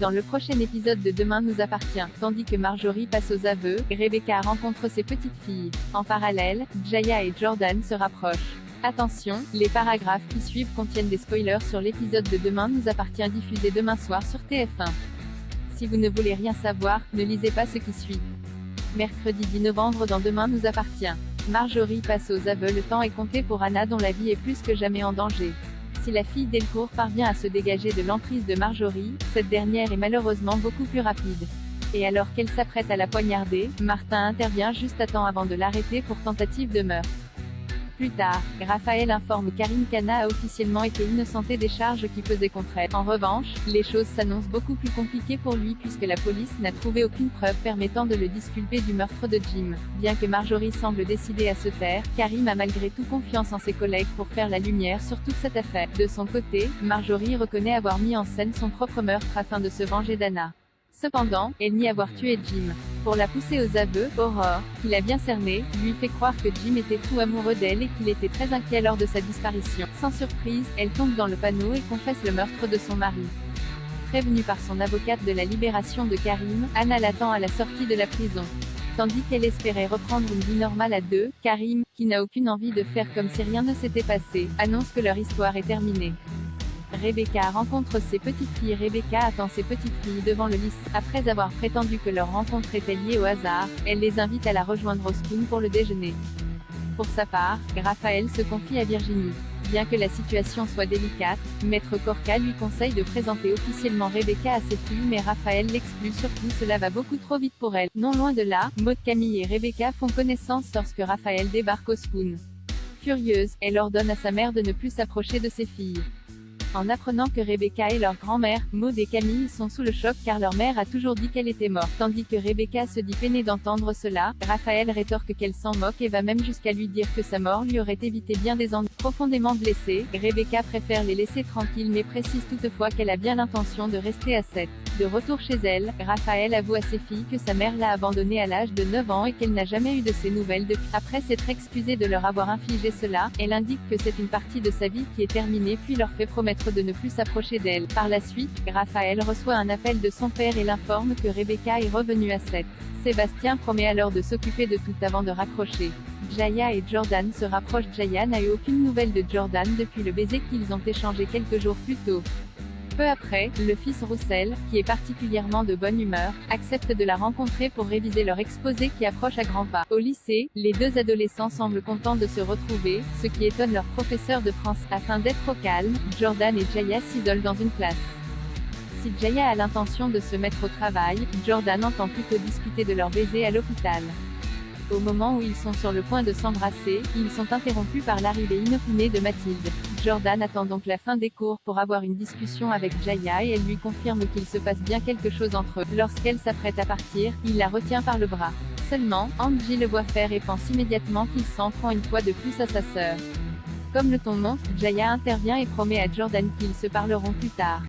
Dans le prochain épisode de Demain nous appartient, tandis que Marjorie passe aux aveux, Rebecca rencontre ses petites filles. En parallèle, Jaya et Jordan se rapprochent. Attention, les paragraphes qui suivent contiennent des spoilers sur l'épisode de Demain nous appartient diffusé demain soir sur TF1. Si vous ne voulez rien savoir, ne lisez pas ce qui suit. Mercredi 10 novembre dans Demain nous appartient. Marjorie passe aux aveux, le temps est compté pour Anna dont la vie est plus que jamais en danger. Si la fille Delcourt parvient à se dégager de l'emprise de Marjorie, cette dernière est malheureusement beaucoup plus rapide. Et alors qu'elle s'apprête à la poignarder, Martin intervient juste à temps avant de l'arrêter pour tentative de meurtre. Plus tard, Raphaël informe Karim qu'Anna a officiellement été innocentée des charges qui pesaient contre elle. En revanche, les choses s'annoncent beaucoup plus compliquées pour lui puisque la police n'a trouvé aucune preuve permettant de le disculper du meurtre de Jim. Bien que Marjorie semble décidée à se taire, Karim a malgré tout confiance en ses collègues pour faire la lumière sur toute cette affaire. De son côté, Marjorie reconnaît avoir mis en scène son propre meurtre afin de se venger d'Anna. Cependant, elle nie avoir tué Jim. Pour la pousser aux aveux, Aurore, qui l'a bien cernée, lui fait croire que Jim était fou amoureux d'elle et qu'il était très inquiet lors de sa disparition. Sans surprise, elle tombe dans le panneau et confesse le meurtre de son mari. Prévenue par son avocate de la libération de Karim, Anna l'attend à la sortie de la prison. Tandis qu'elle espérait reprendre une vie normale à deux, Karim, qui n'a aucune envie de faire comme si rien ne s'était passé, annonce que leur histoire est terminée. Rebecca rencontre ses petites filles. Rebecca attend ses petites filles devant le lycée. Après avoir prétendu que leur rencontre était liée au hasard, elle les invite à la rejoindre au Spoon pour le déjeuner. Pour sa part, Raphaël se confie à Virginie. Bien que la situation soit délicate, Maître Corca lui conseille de présenter officiellement Rebecca à ses filles mais Raphaël l'exclut surtout cela va beaucoup trop vite pour elle. Non loin de là, Maud, Camille et Rebecca font connaissance lorsque Raphaël débarque au Spoon. Furieuse, elle ordonne à sa mère de ne plus s'approcher de ses filles. En apprenant que Rebecca et leur grand-mère, Maud et Camille sont sous le choc car leur mère a toujours dit qu'elle était morte. Tandis que Rebecca se dit peinée d'entendre cela, Raphaël rétorque qu'elle s'en moque et va même jusqu'à lui dire que sa mort lui aurait évité bien des ennuis. Profondément blessée, Rebecca préfère les laisser tranquilles mais précise toutefois qu'elle a bien l'intention de rester à 7. De retour chez elle, Raphaël avoue à ses filles que sa mère l'a abandonnée à l'âge de 9 ans et qu'elle n'a jamais eu de ses nouvelles depuis. Après s'être excusée de leur avoir infligé cela, elle indique que c'est une partie de sa vie qui est terminée puis leur fait promettre de ne plus s'approcher d'elle. Par la suite, Raphaël reçoit un appel de son père et l'informe que Rebecca est revenue à 7. Sébastien promet alors de s'occuper de tout avant de raccrocher. Jaya et Jordan se rapprochent. Jaya n'a eu aucune nouvelle de Jordan depuis le baiser qu'ils ont échangé quelques jours plus tôt. Peu après, le fils Roussel, qui est particulièrement de bonne humeur, accepte de la rencontrer pour réviser leur exposé qui approche à grands pas. Au lycée, les deux adolescents semblent contents de se retrouver, ce qui étonne leur professeur de français. Afin d'être au calme, Jordan et Jaya s'isolent dans une classe. Si Jaya a l'intention de se mettre au travail, Jordan entend plutôt discuter de leur baiser à l'hôpital. Au moment où ils sont sur le point de s'embrasser, ils sont interrompus par l'arrivée inopinée de Mathilde. Jordan attend donc la fin des cours pour avoir une discussion avec Jaya et elle lui confirme qu'il se passe bien quelque chose entre eux. Lorsqu'elle s'apprête à partir, il la retient par le bras. Seulement, Angie le voit faire et pense immédiatement qu'il s'en prend une fois de plus à sa sœur. Comme le ton monte, Jaya intervient et promet à Jordan qu'ils se parleront plus tard.